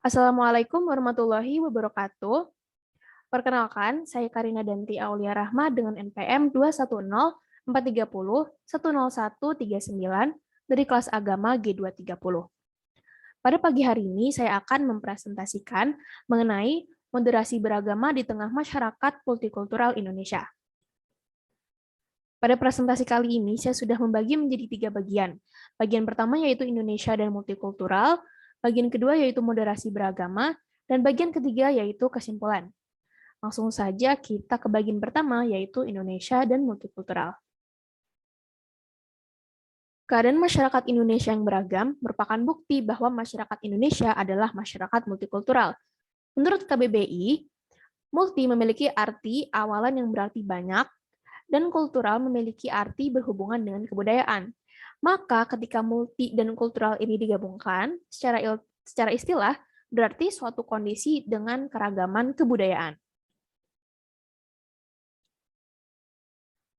Assalamualaikum warahmatullahi wabarakatuh. Perkenalkan, saya Karina Danti Aulia Rahma dengan NPM 210-430-10139 dari kelas agama G230. Pada pagi hari ini, saya akan mempresentasikan mengenai moderasi beragama di tengah masyarakat multikultural Indonesia. Pada presentasi kali ini, saya sudah membagi menjadi 3 bagian. Bagian pertama yaitu Indonesia dan multikultural, bagian kedua yaitu moderasi beragama, dan bagian ketiga yaitu kesimpulan. Langsung saja kita ke bagian pertama, yaitu Indonesia dan multikultural. Keadaan masyarakat Indonesia yang beragam merupakan bukti bahwa masyarakat Indonesia adalah masyarakat multikultural. Menurut KBBI, multi memiliki arti awalan yang berarti banyak, dan kultural memiliki arti berhubungan dengan kebudayaan. Maka ketika multi dan kultural ini digabungkan, secara istilah berarti suatu kondisi dengan keragaman kebudayaan.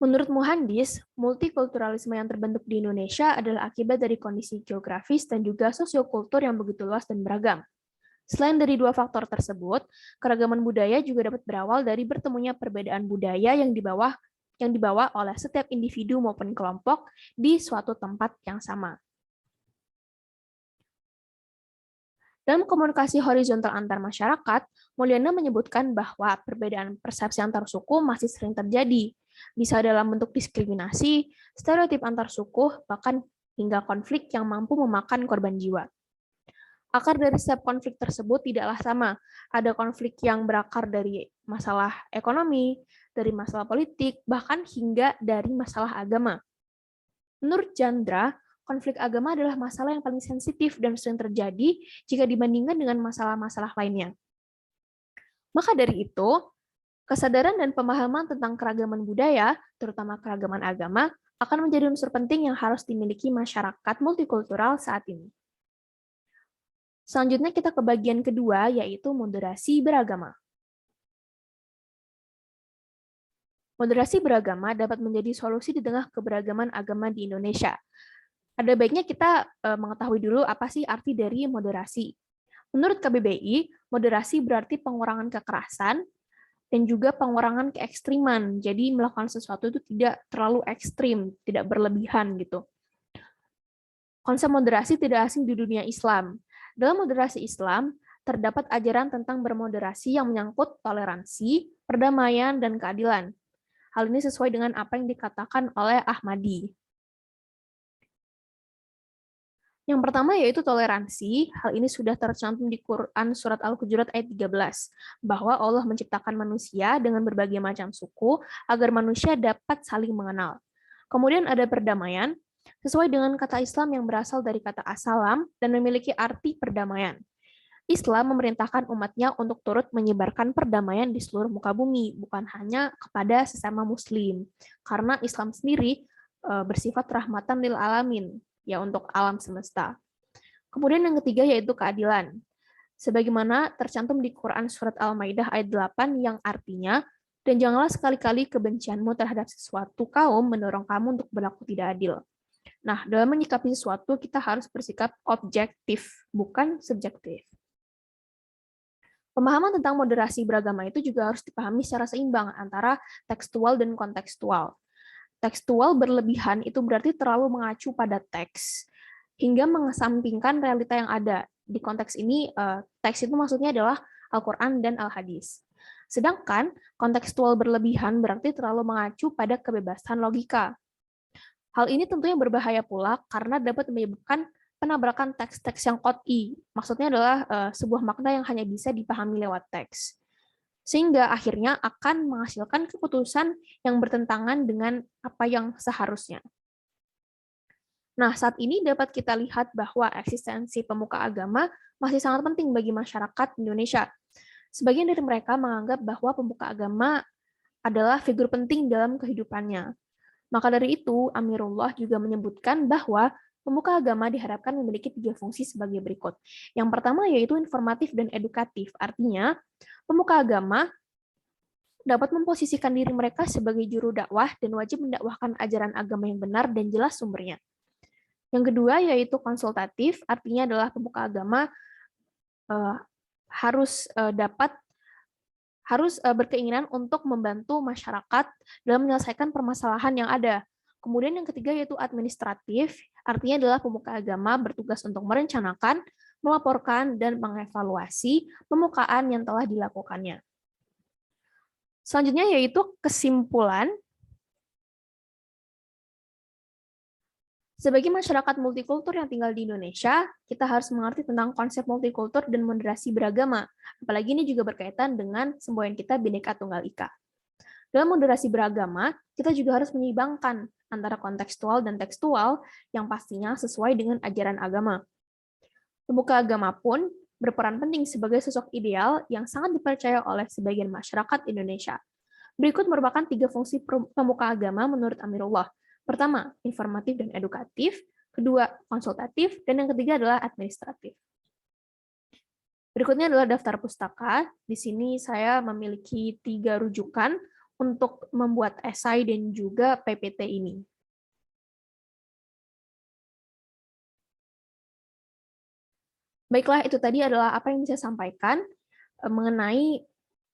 Menurut Muhandis, multikulturalisme yang terbentuk di Indonesia adalah akibat dari kondisi geografis dan juga sosiokultur yang begitu luas dan beragam. Selain dari dua faktor tersebut, keragaman budaya juga dapat berawal dari bertemunya perbedaan budaya yang dibawa oleh setiap individu maupun kelompok di suatu tempat yang sama. Dalam komunikasi horizontal antar masyarakat, Mulyana menyebutkan bahwa perbedaan persepsi antar suku masih sering terjadi, bisa dalam bentuk diskriminasi, stereotip antar suku, bahkan hingga konflik yang mampu memakan korban jiwa. Akar dari setiap konflik tersebut tidaklah sama. Ada konflik yang berakar dari masalah ekonomi, dari masalah politik, bahkan hingga dari masalah agama. Menurut Chandra, konflik agama adalah masalah yang paling sensitif dan sering terjadi jika dibandingkan dengan masalah-masalah lainnya. Maka dari itu, kesadaran dan pemahaman tentang keragaman budaya, terutama keragaman agama, akan menjadi unsur penting yang harus dimiliki masyarakat multikultural saat ini. Selanjutnya kita ke bagian kedua, yaitu moderasi beragama. Moderasi beragama dapat menjadi solusi di tengah keberagaman agama di Indonesia. Ada baiknya kita mengetahui dulu apa sih arti dari moderasi. Menurut KBBI, moderasi berarti pengurangan kekerasan dan juga pengurangan keekstriman. Jadi melakukan sesuatu itu tidak terlalu ekstrim, tidak berlebihan gitu. Konsep moderasi tidak asing di dunia Islam. Dalam moderasi Islam, terdapat ajaran tentang bermoderasi yang menyangkut toleransi, perdamaian, dan keadilan. Hal ini sesuai dengan apa yang dikatakan oleh Ahmadi. Yang pertama yaitu toleransi. Hal ini sudah tercantum di Quran Surat Al-Hujurat ayat 13, bahwa Allah menciptakan manusia dengan berbagai macam suku agar manusia dapat saling mengenal. Kemudian ada perdamaian, sesuai dengan kata Islam yang berasal dari kata as-salam dan memiliki arti perdamaian. Islam memerintahkan umatnya untuk turut menyebarkan perdamaian di seluruh muka bumi, bukan hanya kepada sesama muslim. Karena Islam sendiri bersifat rahmatan lil alamin, ya untuk alam semesta. Kemudian yang ketiga yaitu keadilan. Sebagaimana tercantum di Quran Surat Al-Maidah ayat 8 yang artinya, dan janganlah sekali-kali kebencianmu terhadap sesuatu kaum mendorong kamu untuk berlaku tidak adil. Nah, dalam menyikapi sesuatu, kita harus bersikap objektif, bukan subjektif. Pemahaman tentang moderasi beragama itu juga harus dipahami secara seimbang antara tekstual dan kontekstual. Tekstual berlebihan itu berarti terlalu mengacu pada teks, hingga mengesampingkan realita yang ada. Di konteks ini, teks itu maksudnya adalah Al-Quran dan Al-Hadis. Sedangkan kontekstual berlebihan berarti terlalu mengacu pada kebebasan logika. Hal ini tentunya berbahaya pula karena dapat menyebabkan penabrakan teks-teks yang qot'i. Maksudnya adalah sebuah makna yang hanya bisa dipahami lewat teks. Sehingga akhirnya akan menghasilkan keputusan yang bertentangan dengan apa yang seharusnya. Nah, saat ini dapat kita lihat bahwa eksistensi pemuka agama masih sangat penting bagi masyarakat Indonesia. Sebagian dari mereka menganggap bahwa pemuka agama adalah figur penting dalam kehidupannya. Maka dari itu, Amirullah juga menyebutkan bahwa pemuka agama diharapkan memiliki 3 fungsi sebagai berikut. Yang pertama yaitu informatif dan edukatif. Artinya, pemuka agama dapat memposisikan diri mereka sebagai juru dakwah dan wajib mendakwahkan ajaran agama yang benar dan jelas sumbernya. Yang kedua yaitu konsultatif, artinya adalah pemuka agama harus berkeinginan untuk membantu masyarakat dalam menyelesaikan permasalahan yang ada. Kemudian yang ketiga yaitu administratif, artinya adalah pemuka agama bertugas untuk merencanakan, melaporkan, dan mengevaluasi pemukaan yang telah dilakukannya. Selanjutnya yaitu kesimpulan. Sebagai masyarakat multikultur yang tinggal di Indonesia, kita harus mengerti tentang konsep multikultur dan moderasi beragama. Apalagi ini juga berkaitan dengan semboyan kita Bhinneka Tunggal Ika. Dalam moderasi beragama, kita juga harus menyeimbangkan antara kontekstual dan tekstual yang pastinya sesuai dengan ajaran agama. Pemuka agama pun berperan penting sebagai sosok ideal yang sangat dipercaya oleh sebagian masyarakat Indonesia. Berikut merupakan 3 fungsi pemuka agama menurut Amirullah. Pertama, informatif dan edukatif. Kedua, konsultatif. Dan yang ketiga adalah administratif. Berikutnya adalah daftar pustaka. Di sini saya memiliki 3 rujukan untuk membuat esai dan juga PPT ini. Baiklah, itu tadi adalah apa yang bisa saya sampaikan mengenai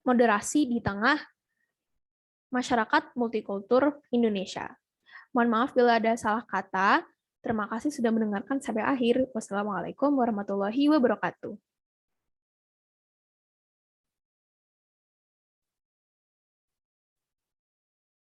moderasi di tengah masyarakat multikultur Indonesia. Mohon maaf bila ada salah kata. Terima kasih sudah mendengarkan sampai akhir. Wassalamualaikum warahmatullahi wabarakatuh.